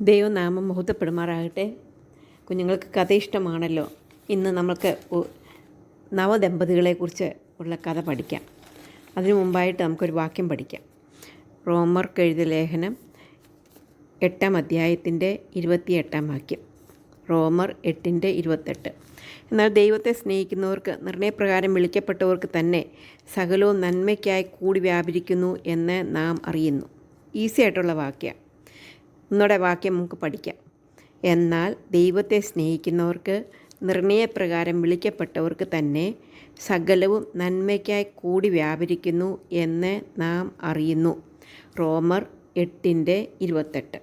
ദൈവനാമം മഹത്വപ്പെടുമാറാകട്ടെ. കുഞ്ഞുങ്ങൾക്ക് കഥ ഇഷ്ടമാണല്ലോ. ഇന്ന് നമുക്ക് നവദമ്പതികളെക്കുറിച്ച് ഉള്ള കഥ പഠിക്കാം. അതിനു മുമ്പായിട്ട് നമുക്കൊരു വാക്യം പഠിക്കാം. റോമർക്ക് എഴുതിയ ലേഖനം 8-ാം അധ്യായത്തിൻ്റെ 28-ാം വാക്യം. റോമർ 8:28. എന്നാൽ ദൈവത്തെ സ്നേഹിക്കുന്നവർക്ക് നിർണയപ്രകാരം വിളിക്കപ്പെട്ടവർക്ക് തന്നെ സകലവും നന്മയ്ക്കായി കൂടി വ്യാപരിക്കുന്നു എന്ന് നാം അറിയുന്നു. ഈസി ആയിട്ടുള്ള വാക്യം. ഒന്നുകൂടെ വാക്യം നമുക്ക് പഠിക്കാം. എന്നാൽ ദൈവത്തെ സ്നേഹിക്കുന്നവർക്ക് നിർണയപ്രകാരം വിളിക്കപ്പെട്ടവർക്ക് തന്നെ സകലവും നന്മയ്ക്കായി കൂടി വ്യാപരിക്കുന്നു എന്ന് നാം അറിയുന്നു. റോമർ 8:28.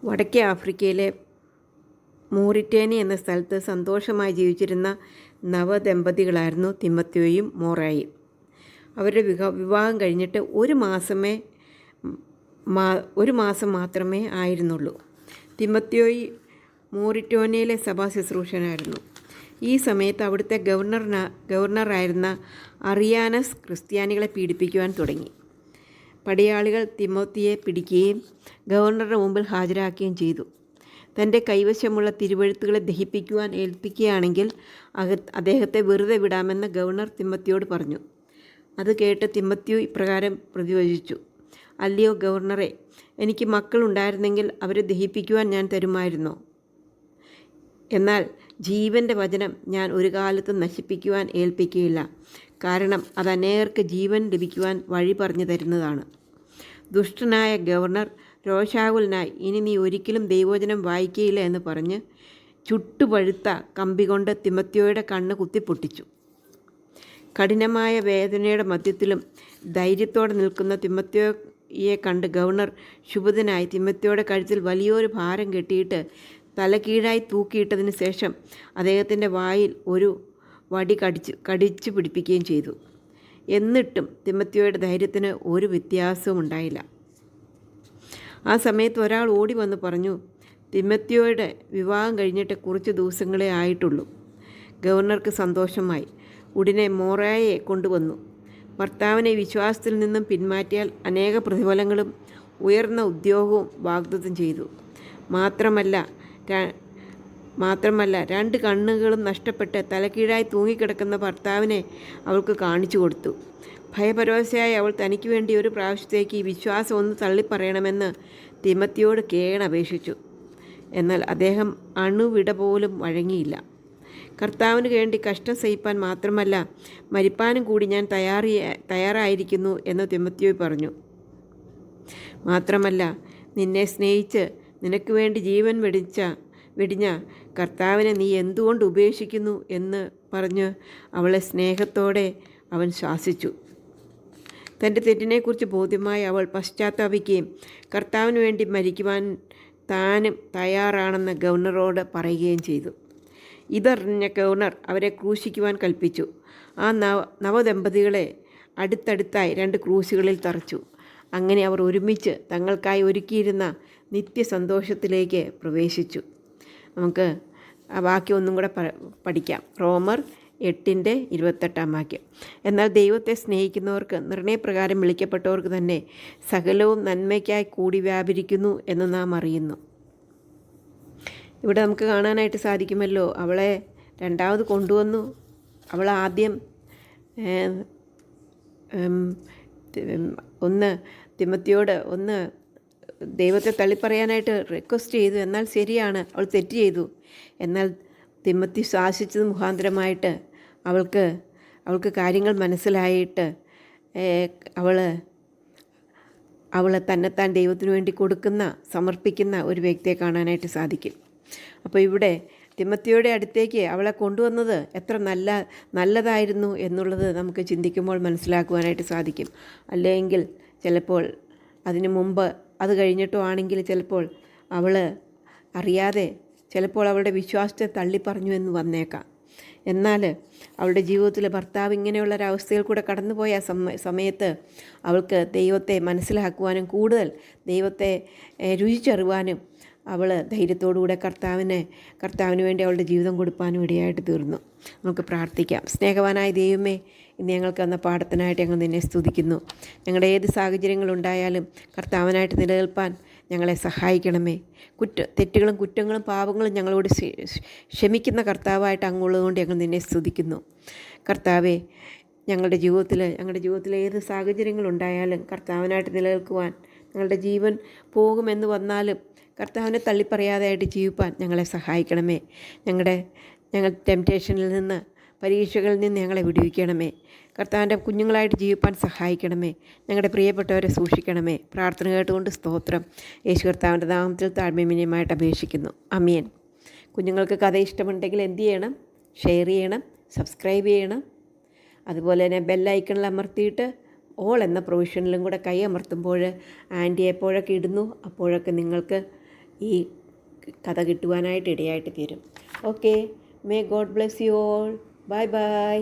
വടക്കേ ആഫ്രിക്കയിലെ മോറിറ്റേനി എന്ന സ്ഥലത്ത് സന്തോഷമായി ജീവിച്ചിരുന്ന നവദമ്പതികളായിരുന്നു തിമോത്തിയോയും മോറായും. അവരുടെ വിവാഹം കഴിഞ്ഞിട്ട് ഒരു മാസം മാത്രമേ ആയിരുന്നുള്ളൂ. തിമോത്തിയോയി മോറിറ്റോനിയയിലെ സഭാ ശുശ്രൂഷകനായിരുന്നു. ഈ സമയത്ത് അവിടുത്തെ ഗവർണറായിരുന്ന അറിയാനസ് ക്രിസ്ത്യാനികളെ പീഡിപ്പിക്കുവാൻ തുടങ്ങി. പടയാളികൾ തിമോത്തിയെ പിടിക്കുകയും ഗവർണറുടെ മുമ്പിൽ ഹാജരാക്കുകയും ചെയ്തു. തൻ്റെ കൈവശമുള്ള തിരുവെഴുത്തുകളെ ദഹിപ്പിക്കുവാൻ ഏൽപ്പിക്കുകയാണെങ്കിൽ അദ്ദേഹത്തെ വെറുതെ വിടാമെന്ന് ഗവർണർ തിമോത്തിയോട് പറഞ്ഞു. അത് കേട്ട് തിമോത്തിയോ ഇപ്രകാരം പ്രതിവചിച്ചു: അല്ലയോ ഗവർണറെ, എനിക്ക് മക്കളുണ്ടായിരുന്നെങ്കിൽ അവരെ ദഹിപ്പിക്കുവാൻ ഞാൻ തരുമായിരുന്നോ? എന്നാൽ ജീവൻ്റെ വചനം ഞാൻ ഒരു കാലത്തും നശിപ്പിക്കുവാൻ ഏൽപ്പിക്കുകയില്ല. കാരണം അത് അനേകർക്ക് ജീവൻ ലഭിക്കുവാൻ വഴി പറഞ്ഞു തരുന്നതാണ്. ദുഷ്ടനായ ഗവർണർ രോഷാകുലനായി, ഇനി നീ ഒരിക്കലും ദൈവവചനം വായിക്കുകയില്ല എന്ന് പറഞ്ഞ് ചുട്ടുപഴുത്ത കമ്പി കൊണ്ട് തിമോത്തിയോയുടെ കണ്ണ് കുത്തിപ്പൊട്ടിച്ചു. കഠിനമായ വേദനയുടെ മധ്യത്തിലും ധൈര്യത്തോടെ നിൽക്കുന്ന തിമോത്തിയോയെ കണ്ട് ഗവർണർ ശുഭിതനായി തിമോത്തിയോയുടെ കഴുത്തിൽ വലിയൊരു ഭാരം കെട്ടിയിട്ട് തല കീഴായി തൂക്കിയിട്ടതിന് ശേഷം അദ്ദേഹത്തിൻ്റെ വായിൽ ഒരു വടി കടിച്ചു പിടിപ്പിക്കുകയും ചെയ്തു. എന്നിട്ടും തിമോത്തിയോയുടെ ധൈര്യത്തിന് ഒരു വ്യത്യാസവും ഉണ്ടായില്ല. ആ സമയത്ത് ഒരാൾ ഓടി വന്ന് പറഞ്ഞു: തിമോത്തിയോയുടെ വിവാഹം കഴിഞ്ഞിട്ട് കുറച്ച് ദിവസങ്ങളേ ആയിട്ടുള്ളൂ. ഗവർണർക്ക് സന്തോഷമായി. ഉടനെ മോറായെ കൊണ്ടുവന്നു. ഭർത്താവിനെ വിശ്വാസത്തിൽ നിന്നും പിന്മാറ്റിയാൽ അനേക പ്രതിഫലങ്ങളും ഉയർന്ന ഉദ്യോഗവും വാഗ്ദത്തം ചെയ്തു. മാത്രമല്ല 2 കണ്ണുകളും നഷ്ടപ്പെട്ട് തലകീഴായി തൂങ്ങിക്കിടക്കുന്ന ഭർത്താവിനെ അവൾക്ക് കാണിച്ചു കൊടുത്തു. ഭയപരവശയായി അവൾ തനിക്ക് വേണ്ടി ഒരു പ്രാവശ്യത്തേക്ക് ഈ വിശ്വാസം ഒന്ന് തള്ളിപ്പറയണമെന്ന് തിമോത്തിയോട് കേണപേക്ഷിച്ചു. എന്നാൽ അദ്ദേഹം അണുവിട പോലും വഴങ്ങിയില്ല. കർത്താവിന് വേണ്ടി കഷ്ടം സഹിപ്പാൻ മാത്രമല്ല, മരിപ്പാനും കൂടി ഞാൻ തയ്യാറായിരിക്കുന്നു എന്ന് തിമോത്തിയോ പറഞ്ഞു. മാത്രമല്ല, നിന്നെ സ്നേഹിച്ച് നിനക്ക് വേണ്ടി ജീവൻ വെടിഞ്ഞ കർത്താവിനെ നീ എന്തുകൊണ്ട് ഉപേക്ഷിക്കുന്നു എന്ന് പറഞ്ഞ് അവളെ സ്നേഹത്തോടെ അവൻ ശാസിച്ചു. തൻ്റെ തെറ്റിനെക്കുറിച്ച് ബോധ്യമായി അവൾ പശ്ചാത്താപിക്കുകയും കർത്താവിന് വേണ്ടി മരിക്കുവാൻ താനും തയ്യാറാണെന്ന് ഗവർണറോട് പറയുകയും ചെയ്തു. ഇതറിഞ്ഞ ഗവർണർ അവരെ ക്രൂശിക്കുവാൻ കൽപ്പിച്ചു. ആ നവദമ്പതികളെ അടുത്തടുത്തായി 2 ക്രൂശുകളിൽ തറച്ചു. അങ്ങനെ അവർ ഒരുമിച്ച് തങ്ങൾക്കായി ഒരുക്കിയിരുന്ന നിത്യസന്തോഷത്തിലേക്ക് പ്രവേശിച്ചു. നമുക്ക് ആ വാക്യം ഒന്നും കൂടെ പഠിക്കാം. റോമർ 8:28 വാക്യം. എന്നാൽ ദൈവത്തെ സ്നേഹിക്കുന്നവർക്ക് നിർണയപ്രകാരം വിളിക്കപ്പെട്ടവർക്ക് തന്നെ സകലവും നന്മയ്ക്കായി കൂടി വ്യാപരിക്കുന്നു എന്ന് നാം അറിയുന്നു. ഇവിടെ നമുക്ക് കാണാനായിട്ട് സാധിക്കുമല്ലോ, അവളെ രണ്ടാമത് കൊണ്ടുവന്നു. അവൾ ആദ്യം തിമോത്തിയോട് ദൈവത്തെ തള്ളിപ്പറയാനായിട്ട് റിക്വസ്റ്റ് ചെയ്തു. എന്നാൽ ശരിയാണ്, അവൾ തെറ്റ് ചെയ്തു. എന്നാൽ തിമോത്തി ശാസിച്ചത് മുഖാന്തരമായിട്ട് അവൾക്ക് കാര്യങ്ങൾ മനസ്സിലായിട്ട് അവൾ തന്നെത്താൻ ദൈവത്തിനു വേണ്ടി സമർപ്പിക്കുന്ന ഒരു വ്യക്തിയെ കാണാനായിട്ട് സാധിക്കും. അപ്പോൾ ഇവിടെ തിമോത്തിയുടെ അടുത്തേക്ക് അവളെ കൊണ്ടുവന്നത് എത്ര നല്ലതായിരുന്നു എന്നുള്ളത് നമുക്ക് ചിന്തിക്കുമ്പോൾ മനസ്സിലാക്കുവാനായിട്ട് സാധിക്കും. അല്ലെങ്കിൽ ചിലപ്പോൾ അതിനു മുമ്പ് അത് കഴിഞ്ഞിട്ടോ ആണെങ്കിൽ ചിലപ്പോൾ അവൾ അറിയാതെ ചിലപ്പോൾ അവളുടെ വിശ്വാസത്തെ തള്ളിപ്പറഞ്ഞു എന്ന് വന്നേക്കാം. എന്നാൽ അവളുടെ ജീവിതത്തിൽ ഭർത്താവ് ഇങ്ങനെയുള്ളൊരവസ്ഥയിൽ കൂടെ കടന്നുപോയ സമയത്ത് അവൾക്ക് ദൈവത്തെ മനസ്സിലാക്കുവാനും കൂടുതൽ ദൈവത്തെ രുചിച്ചറിവാനും അവൾ ധൈര്യത്തോടുകൂടെ കർത്താവിന് വേണ്ടി അവളുടെ ജീവിതം കൊടുപ്പാനും ഇടയായിട്ട് തീർന്നു. നമുക്ക് പ്രാർത്ഥിക്കാം. സ്നേഹവാനായ ദൈവമേ, ഇന്ന് ഞങ്ങൾക്ക് തന്ന പാഠത്തിനായിട്ട് ഞങ്ങൾ നിന്നെ സ്തുതിക്കുന്നു. ഞങ്ങളുടെ ഏത് സാഹചര്യങ്ങളുണ്ടായാലും കർത്താവിനായിട്ട് നിലനിൽപ്പാൻ ഞങ്ങളെ സഹായിക്കണമേ. തെറ്റുകളും കുറ്റങ്ങളും പാപങ്ങളും ഞങ്ങളോട് ക്ഷമിക്കുന്ന കർത്താവായിട്ട് അങ്ങുള്ളതുകൊണ്ട് ഞങ്ങൾ നിന്നെ സ്തുതിക്കുന്നു. കർത്താവേ, ഞങ്ങളുടെ ജീവിതത്തിൽ ഏത് സാഹചര്യങ്ങളുണ്ടായാലും കർത്താവിനായിട്ട് നിലനിൽക്കുവാൻ, ഞങ്ങളുടെ ജീവൻ പോകുമെന്ന് വന്നാലും കർത്താവിനെ തള്ളിപ്പറയാതെയായിട്ട് ജീവിപ്പാൻ ഞങ്ങളെ സഹായിക്കണമേ. ഞങ്ങൾ ടെംപ്റ്റേഷനിൽ നിന്ന്, പരീക്ഷകളിൽ നിന്ന് ഞങ്ങളെ വിടുവിക്കണമേ. കർത്താവിൻ്റെ കുഞ്ഞുങ്ങളായിട്ട് ജീവിപ്പാൻ സഹായിക്കണമേ. ഞങ്ങളുടെ പ്രിയപ്പെട്ടവരെ സൂക്ഷിക്കണമേ. പ്രാർത്ഥന കേട്ടുകൊണ്ട് സ്തോത്രം. യേശു കർത്താവിൻ്റെ നാമത്തിൽ താഴ്മയുമായിട്ട് അപേക്ഷിക്കുന്നു. ആമേൻ. കുഞ്ഞുങ്ങൾക്ക് കഥ ഇഷ്ടമുണ്ടെങ്കിൽ എന്ത് ചെയ്യണം? ഷെയർ ചെയ്യണം, സബ്സ്ക്രൈബ് ചെയ്യണം. അതുപോലെ തന്നെ ബെല്ലൈക്കണിൽ അമർത്തിയിട്ട് ഓൾ എന്ന പ്രൊവിഷനിലും കൂടെ കൈ അമർത്തുമ്പോൾ ആൻറ്റി എപ്പോഴൊക്കെ ഇടുന്നു അപ്പോഴൊക്കെ നിങ്ങൾക്ക് ഈ കഥ കിട്ടുവാനായിട്ട് ഇടയായിട്ട് തീരും. Okay, may God bless you all. Bye bye.